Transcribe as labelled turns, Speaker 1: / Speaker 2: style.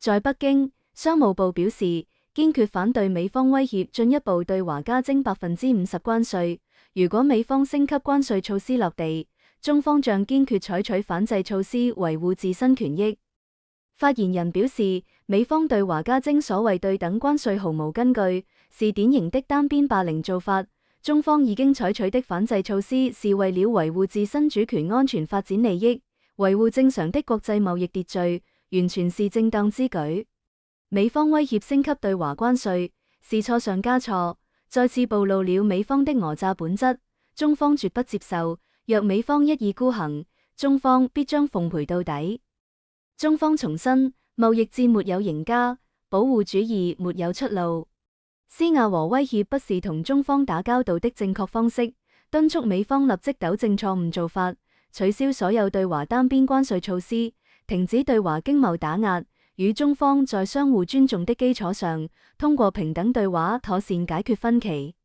Speaker 1: 在北京，商務部表示堅決反對美方威脅進一步對華加徵50%關稅。如果美方升級關稅措施落地，中方將堅決採取反制措施維護自身權益。發言人表示，美方對華加徵所謂對等關稅毫無根據，是典型的單邊霸凌做法。中方已經採取的反制措施是為了維護自身主權安全發展利益，維護正常的國際貿易秩序，完全是正當之舉。美方威脅升級對華關稅，是錯上加錯，再次暴露了美方的訛詐本質，中方絕不接受。若美方一意孤行，中方必將奉陪到底。中方重申，貿易戰沒有贏家，保護主義沒有出路。施壓和威脅不是同中方打交道的正確方式，敦促美方立即糾正錯誤做法，取消所有對華單邊關稅措施，停止對華經貿打壓，與中方在相互尊重的基礎上，通過平等對話妥善解決分歧。